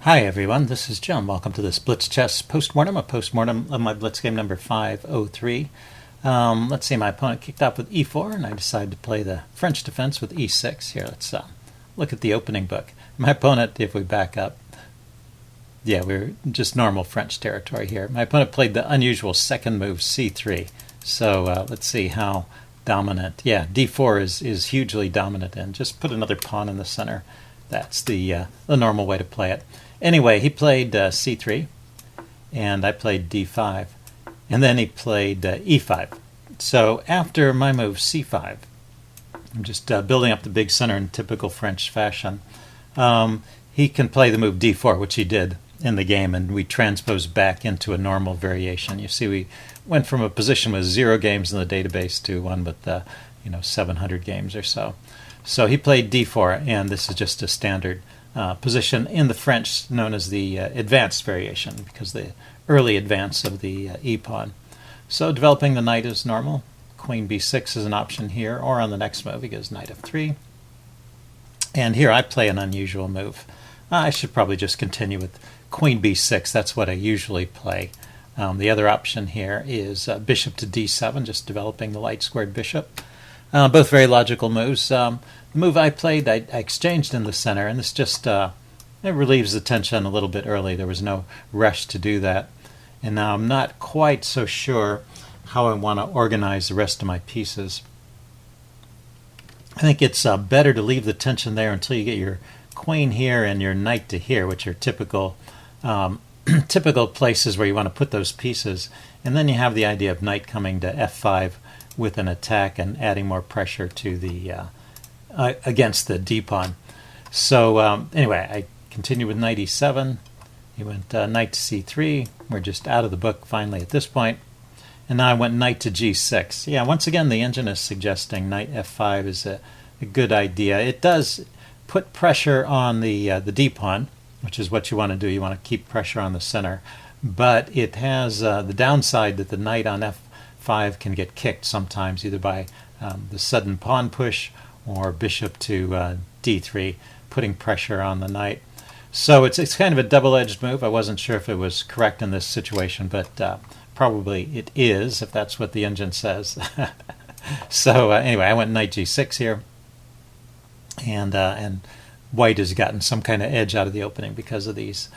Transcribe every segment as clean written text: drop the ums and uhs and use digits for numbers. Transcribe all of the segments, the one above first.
Hi everyone, this is Jim. Welcome to this Blitz chess postmortem, a postmortem of my Blitz game number 503. Let's see, my opponent kicked off with e4, and I decided to play the French defense with e6. Here, let's look at the opening book. My opponent, if we back up, yeah, we're just normal French territory here. My opponent played the unusual second move, c3. So let's see how dominant. Yeah, d4 is hugely dominant, and just put another pawn in the center. That's the normal way to play it. Anyway, he played c3, and I played d5, and then he played e5. So after my move c5, I'm just building up the big center in typical French fashion. He can play the move d4, which he did in the game, and we transposed back into a normal variation. You see, we went from a position with 0 games in the database to one with 700 games or so. So he played d4, and this is just a standard position in the French known as the advanced variation, because the early advance of the e-pawn. So developing the knight is normal. Queen b6 is an option here, or on the next move he goes knight f3. And here I play an unusual move. I should probably just continue with queen b6. That's what I usually play. The other option here is bishop to d7, just developing the light squared bishop. Both very logical moves. The move I played, I exchanged in the center, and this just it relieves the tension a little bit early. There was no rush to do that. And now I'm not quite so sure how I want to organize the rest of my pieces. I think it's better to leave the tension there until you get your queen here and your knight to here, which are typical typical places where you want to put those pieces. And then you have the idea of knight coming to f5 with an attack and adding more pressure to the against the d-pawn. So anyway, I continued with knight e7. He went knight to c3. We're just out of the book finally at this point. And now I went knight to g6. Yeah, once again, the engine is suggesting knight f5 is a good idea. It does put pressure on the d-pawn, which is what you want to do. You want to keep pressure on the center. But it has the downside that the knight on f5 can get kicked sometimes, either by the sudden pawn push or bishop to d3, putting pressure on the knight. So it's kind of a double-edged move. I wasn't sure if it was correct in this situation, but probably it is, if that's what the engine says. So anyway, I went knight g6 here, and white has gotten some kind of edge out of the opening because of these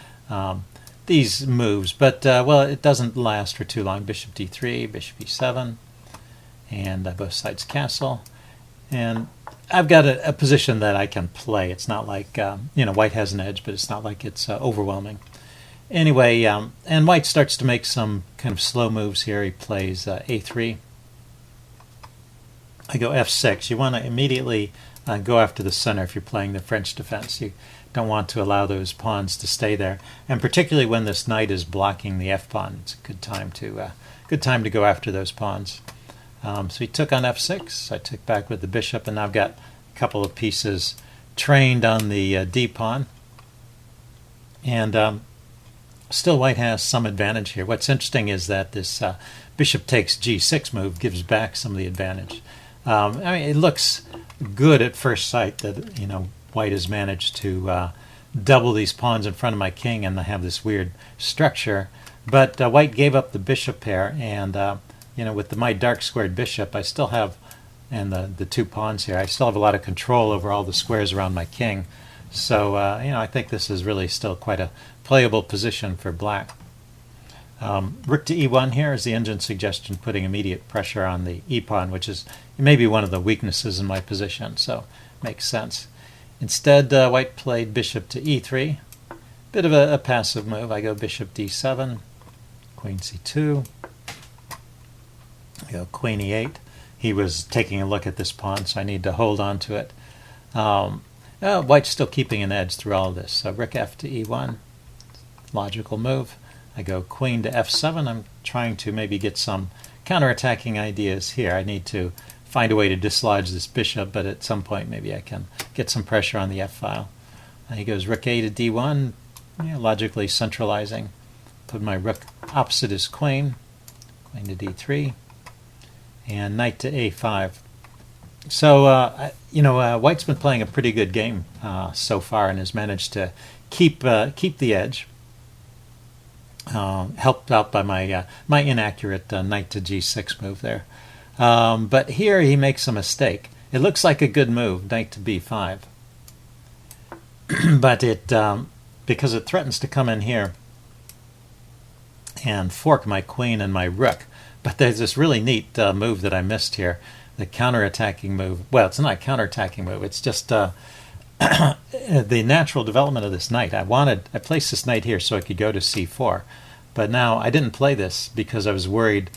moves. But well, it doesn't last for too long. Bishop d3, bishop e7, and both sides castle. And I've got a position that I can play. It's not like white has an edge, but it's not like it's overwhelming. Anyway, and white starts to make some kind of slow moves here. He plays a3. I go f6. You want to immediately go after the center if you're playing the French defense. You don't want to allow those pawns to stay there, and particularly when this knight is blocking the f-pawn, it's a good time to go after those pawns. So he took on f6. I took back with the bishop, and now I've got a couple of pieces trained on the d-pawn, and still white has some advantage here. What's interesting is that this bishop takes g6 move gives back some of the advantage. I mean, it looks good at first sight that white has managed to double these pawns in front of my king, and I have this weird structure. But white gave up the bishop pair, and with my dark squared bishop, I still have, and the 2 pawns here, I still have a lot of control over all the squares around my king. So I think this is really still quite a playable position for black. Rook to e1 here is the engine suggestion, putting immediate pressure on the e-pawn, which is maybe one of the weaknesses in my position, so makes sense. Instead, white played bishop to e3. Bit of a passive move. I go bishop d7, queen c2, I go queen e8. He was taking a look at this pawn, so I need to hold on to it. White's still keeping an edge through all of this. So rook f to e1, logical move. I go queen to f7. I'm trying to maybe get some counterattacking ideas here. I need to find a way to dislodge this bishop, but at some point maybe I can get some pressure on the f-file. He goes rook a to d1, logically centralizing. Put my rook opposite his queen, queen to d3, and knight to a5. White's been playing a pretty good game so far and has managed to keep the edge. Helped out by my inaccurate knight to g6 move there. But here he makes a mistake. It looks like a good move, knight to b5. But because it threatens to come in here and fork my queen and my rook. But there's this really neat move that I missed here. The counterattacking move. Well, it's not a counterattacking move. It's just the natural development of this knight. I placed this knight here so I could go to c4. But now I didn't play this because I was worried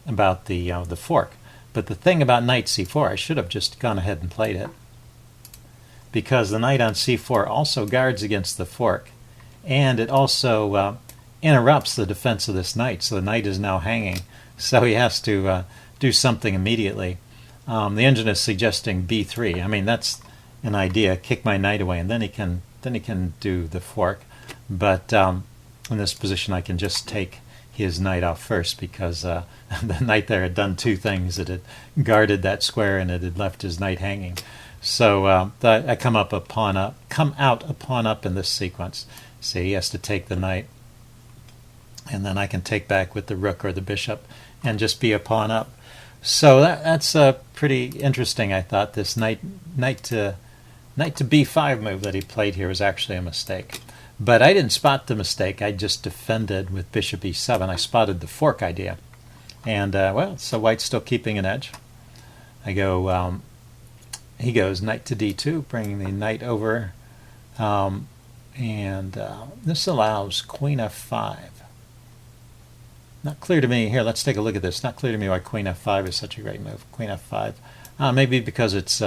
about the fork. But the thing about knight c4, I should have just gone ahead and played it. Because the knight on c4 also guards against the fork. And it also interrupts the defense of this knight. So the knight is now hanging. So he has to do something immediately. The engine is suggesting b3. I mean, that's an idea. Kick my knight away, and then he can do the fork. But in this position, I can just take his knight off first because the knight there had done two things. It had guarded that square, and it had left his knight hanging. So I come out a pawn up in this sequence. See, he has to take the knight, and then I can take back with the rook or the bishop and just be a pawn up. So that's pretty interesting. I thought this knight to b5 move that he played here was actually a mistake. But I didn't spot the mistake. I just defended with bishop e7. I spotted the fork idea. And, so White's still keeping an edge. I go, he goes knight to d2, bringing the knight over. This allows queen f5. Not clear to me. Here, let's take a look at this. Not clear to me why queen f5 is such a great move. Queen f5. Maybe because it's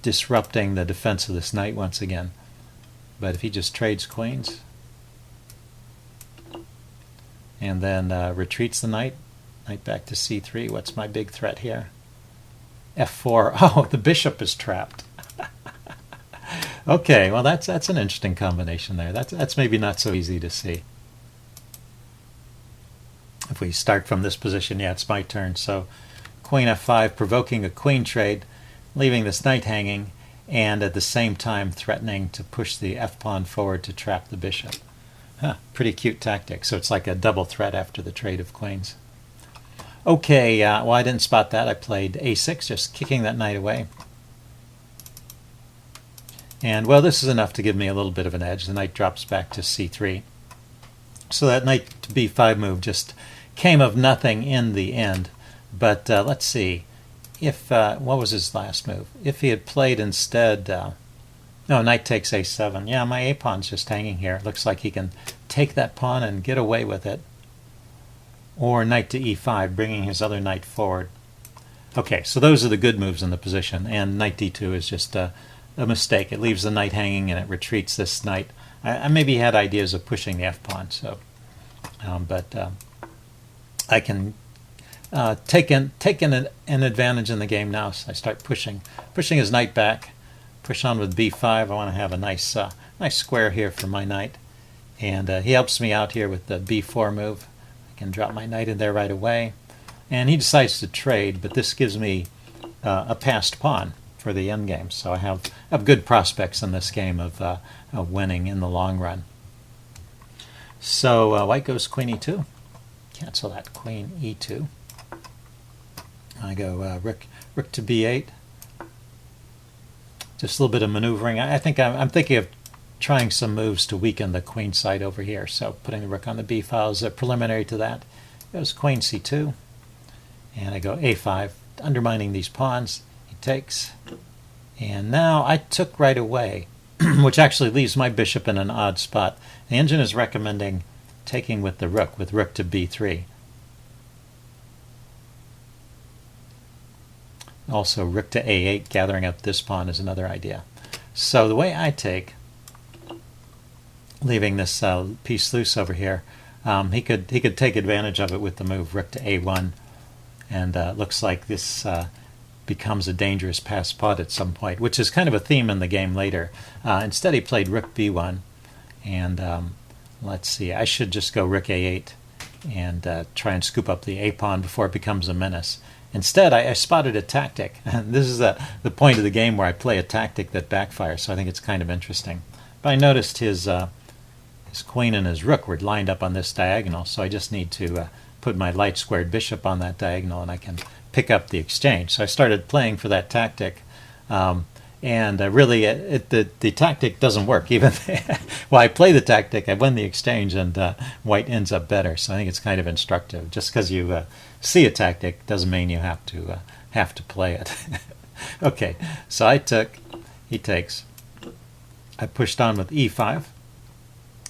disrupting the defense of this knight once again. But if he just trades queens and then retreats the knight back to c3, what's my big threat here? f4. Oh, the bishop is trapped. Okay, well that's an interesting combination there. That's maybe not so easy to see. If we start from this position, yeah, it's my turn. So queen f5, provoking a queen trade, leaving this knight hanging, and at the same time threatening to push the f-pawn forward to trap the bishop. Pretty cute tactic. So it's like a double threat after the trade of queens. Okay, well, I didn't spot that. I played a6, just kicking that knight away. And, well, this is enough to give me a little bit of an edge. The knight drops back to c3. So that knight to b5 move just came of nothing in the end. But let's see. If what was his last move? If he had played instead, no, knight takes a7. Yeah, my a-pawn's just hanging here. Looks like he can take that pawn and get away with it. Or knight to e5, bringing his other knight forward. Okay, so those are the good moves in the position, and knight d2 is just a mistake. It leaves the knight hanging and it retreats this knight. I maybe had ideas of pushing the f-pawn, so, but I can take an advantage in the game now. So I start pushing his knight back. Push on with b5. I want to have a nice square here for my knight, and he helps me out here with the b4 move. I can drop my knight in there right away, and he decides to trade. But this gives me a passed pawn for the endgame. So I have good prospects in this game of winning in the long run. So white goes queen e2. Cancel that, queen e2. I go rook to b8. Just a little bit of maneuvering. I think I'm thinking of trying some moves to weaken the queen side over here. So putting the rook on the b file is a preliminary to that. Goes queen c2. And I go a5, undermining these pawns. He takes. And now I took right away, which actually leaves my bishop in an odd spot. The engine is recommending taking with the rook to b3. Also, rook to a8, gathering up this pawn is another idea. So the way I take, leaving this piece loose over here, he could take advantage of it with the move rook to a1, and looks like this becomes a dangerous pass pawn at some point, which is kind of a theme in the game later. Instead, he played rook b1, and let's see, I should just go rook a8 and try and scoop up the a pawn before it becomes a menace. instead, I spotted a tactic. And this is the point of the game where I play a tactic that backfires, so I think it's kind of interesting. But I noticed his queen and his rook were lined up on this diagonal, so I just need to put my light squared bishop on that diagonal, and I can pick up the exchange. So I started playing for that tactic, and really the tactic doesn't work. Even well, I play the tactic, I win the exchange, and white ends up better. So I think it's kind of instructive. Just because you see a tactic doesn't mean you have to play it. Okay, so I took, he takes. I pushed on with e5,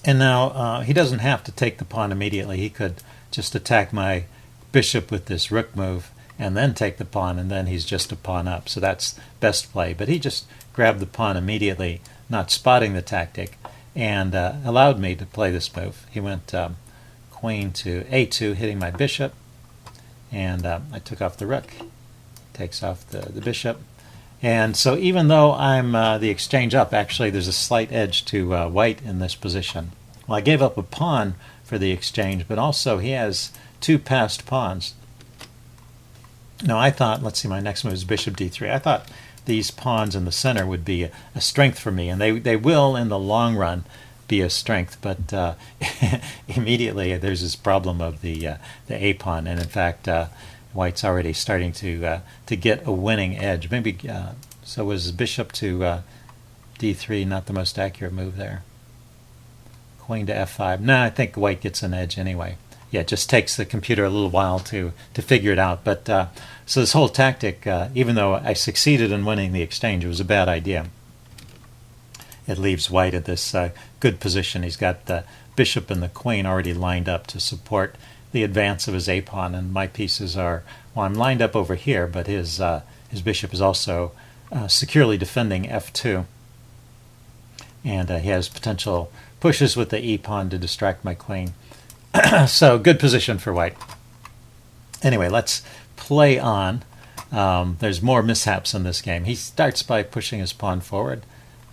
and now he doesn't have to take the pawn immediately. He could just attack my bishop with this rook move and then take the pawn, and then he's just a pawn up. So that's best play. But he just grabbed the pawn immediately, not spotting the tactic, and allowed me to play this move. He went queen to a2, hitting my bishop, and I took off the rook. Takes off the bishop. And so even though I'm the exchange up, actually there's a slight edge to white in this position. Well, I gave up a pawn for the exchange, but also he has two passed pawns. Now I thought, let's see, my next move is bishop d3. I thought these pawns in the center would be a strength for me, and they will in the long run be a strength, but immediately there's this problem of the a pawn, and in fact white's already starting to get a winning edge. Maybe so was bishop to d3 not the most accurate move there? Queen to f5. No, I think white gets an edge anyway. Yeah, it just takes the computer a little while to figure it out. But so this whole tactic, even though I succeeded in winning the exchange, it was a bad idea. It leaves white at this good position. He's got the bishop and the queen already lined up to support the advance of his a pawn, and my pieces are, well, I'm lined up over here, but his bishop is also securely defending f2, and he has potential pushes with the e pawn to distract my queen. So good position for white. Anyway, let's play on. There's more mishaps in this game. He starts by pushing his pawn forward.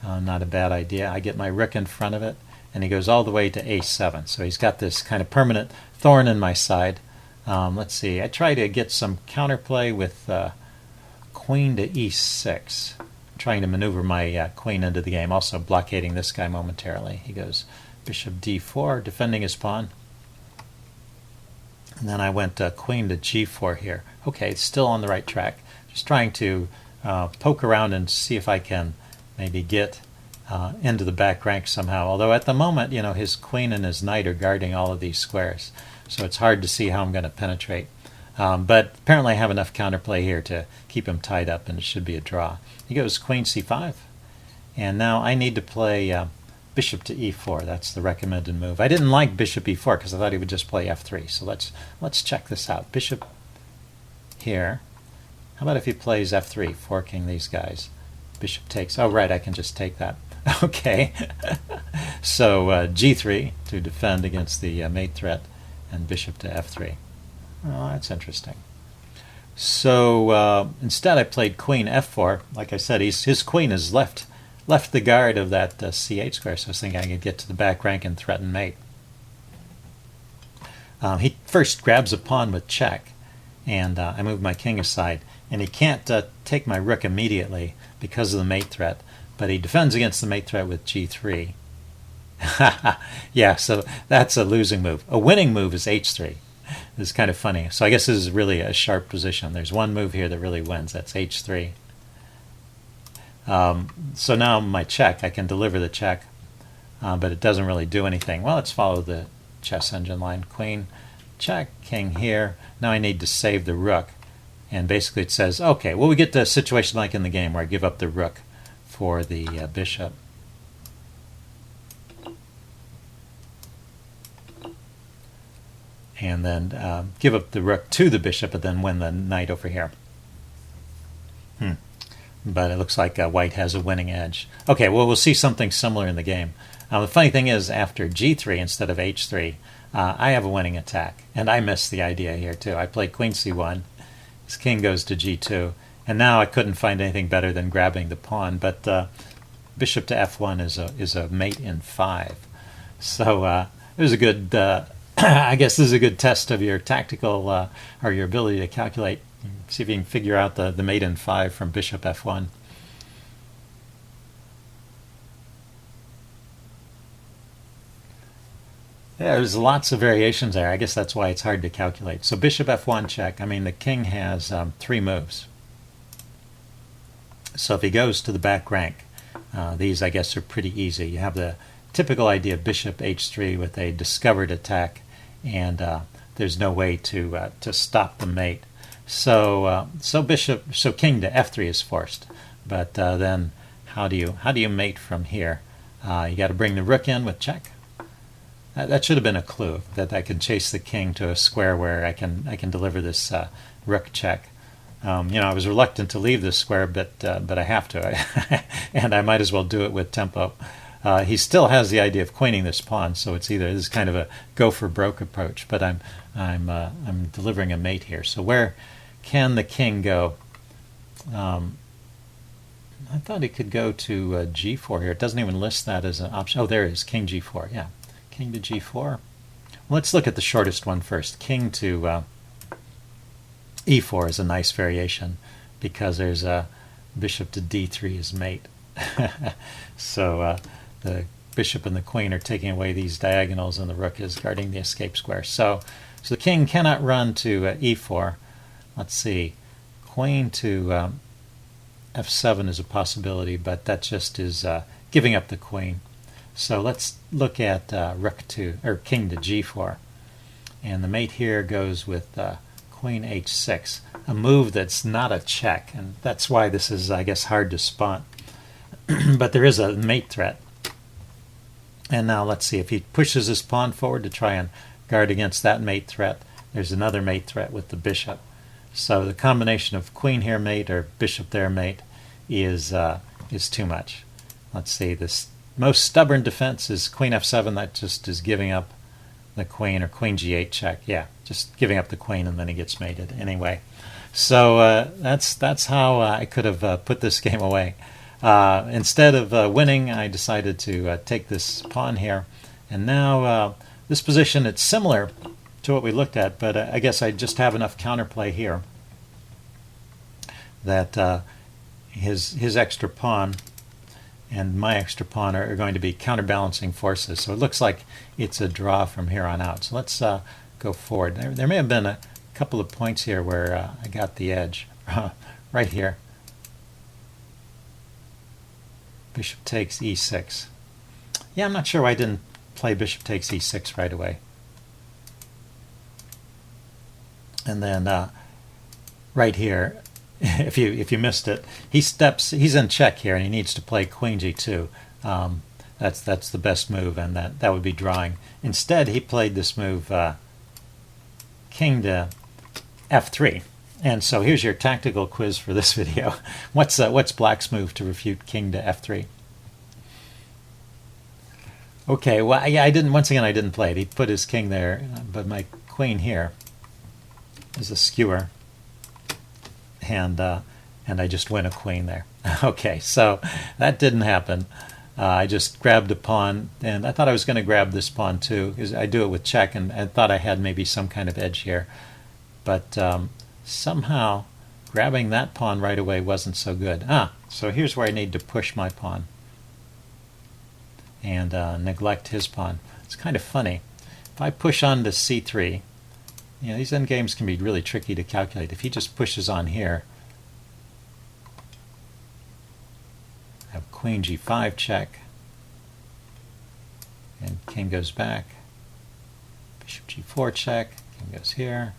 Not a bad idea. I get my rook in front of it, and he goes all the way to a7. So he's got this kind of permanent thorn in my side. Let's see. I try to get some counterplay with queen to e6, trying to maneuver my queen into the game, also blockading this guy momentarily. He goes bishop d4, defending his pawn. And then I went queen to g4 here. Okay, it's still on the right track. Just trying to poke around and see if I can maybe get into the back rank somehow. Although at the moment, you know, his queen and his knight are guarding all of these squares. So it's hard to see how I'm going to penetrate. But apparently I have enough counterplay here to keep him tied up, and it should be a draw. He goes queen c5. And now I need to play bishop to e4. That's the recommended move. I didn't like bishop e4 because I thought he would just play f3. So let's check this out. Bishop here. How about if he plays f3, forking these guys? Bishop takes. Oh, right, I can just take that. Okay. So g3 to defend against the mate threat, and bishop to f3. Oh, that's interesting. So instead I played queen f4. Like I said, his queen has left the guard of that c8 square, so I was thinking I could get to the back rank and threaten mate. He first grabs a pawn with check, and I move my king aside, and he can't take my rook immediately because of the mate threat, but he defends against the mate threat with g3. Yeah, so that's a losing move. A winning move is h3. This is kind of funny. So I guess this is really a sharp position. There's one move here that really wins. That's h3. So now my check, I can deliver the check, but it doesn't really do anything. Well, let's follow the chess engine line. Queen, check, king here. Now I need to save the rook. And basically it says, okay, well, we get the situation like in the game where I give up the rook for the bishop. And then give up the rook to the bishop, and then win the knight over here. But it looks like white has a winning edge. Okay, well, we'll see something similar in the game. The funny thing is, after g3 instead of h3, I have a winning attack. And I missed the idea here, too. I played queen c1. His king goes to g2. And now I couldn't find anything better than grabbing the pawn. But bishop to f1 is a mate in 5. So it was a good... I guess this is a good test of your tactical or your ability to calculate See if you can figure out the mate in 5 from bishop f1. Yeah, there's lots of variations there. I guess that's why it's hard to calculate. So bishop f1 check. I mean, the king has 3 moves. So if he goes to the back rank, these, I guess, are pretty easy. You have the typical idea of bishop h3 with a discovered attack, and there's no way to stop the mate. So so king to f3 is forced. But then how do you mate from here? You got to bring the rook in with check. That should have been a clue, that I could chase the king to a square where I can deliver this rook check. I was reluctant to leave this square, but I have to, and I might as well do it with tempo. He still has the idea of queening this pawn, so it's either this is kind of a go for broke approach, but I'm delivering a mate here. So where can the king go? I thought he could go to g4 here. It doesn't even list that as an option. Oh, there it is, king g4. Yeah. King to g4. Well, let's look at the shortest one first. King to e4 is a nice variation because there's a bishop to d3 is mate. So the bishop and the queen are taking away these diagonals, and the rook is guarding the escape square. So the king cannot run to e4. Let's see. Queen to f7 is a possibility, but that just is giving up the queen. So let's look at king to g4, and the mate here goes with queen h6, a move that's not a check, and that's why this is, I guess, hard to spot. But there is a mate threat. And now let's see, if he pushes his pawn forward to try and guard against that mate threat, there's another mate threat with the bishop. So the combination of queen here mate or bishop there mate is too much. Let's see, this most stubborn defense is queen f7. That just is giving up the queen, or queen g8 check. Yeah, just giving up the queen, and then he gets mated anyway. So that's how I could have put this game away. Instead of winning, I decided to take this pawn here, and now this position, it's similar to what we looked at, but I guess I just have enough counterplay here that his extra pawn and my extra pawn are going to be counterbalancing forces. So it looks like it's a draw from here on out. So let's go forward. There may have been a couple of points here where I got the edge. Right here. Bishop takes e6. Yeah, I'm not sure why I didn't play bishop takes e6 right away. And then right here, if you missed it, he's in check here, and he needs to play queen g2. That's the best move, and that would be drawing. Instead, he played this move, king to f3. And so here's your tactical quiz for this video. What's Black's move to refute king to f3? Okay, well, yeah, I didn't play it. He put his king there, but my queen here is a skewer. And I just win a queen there. Okay, so that didn't happen. I just grabbed a pawn, and I thought I was going to grab this pawn too, because I do it with check, and I thought I had maybe some kind of edge here. But somehow grabbing that pawn right away wasn't so good. So here's where I need to push my pawn and neglect his pawn. It's kind of funny. If I push on to c3, these endgames can be really tricky to calculate. If he just pushes on here, I have queen g5 check, and king goes back, bishop g4 check, king goes here,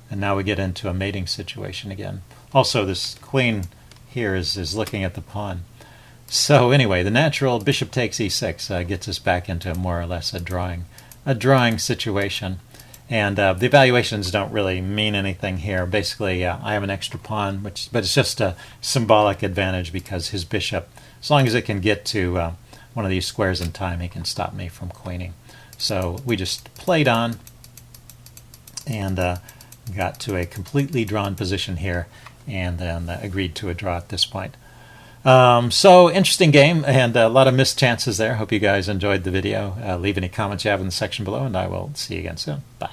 and now we get into a mating situation again. Also, this queen here is looking at the pawn. So anyway, the natural bishop takes e6 gets us back into more or less a drawing situation. And the evaluations don't really mean anything here. Basically, I have an extra pawn, but it's just a symbolic advantage because his bishop, as long as it can get to one of these squares in time, he can stop me from queening. So we just played on and got to a completely drawn position here, and then agreed to a draw at this point. So interesting game, and a lot of missed chances there. Hope you guys enjoyed the video. Leave any comments you have in the section below, and I will see you again soon. Bye.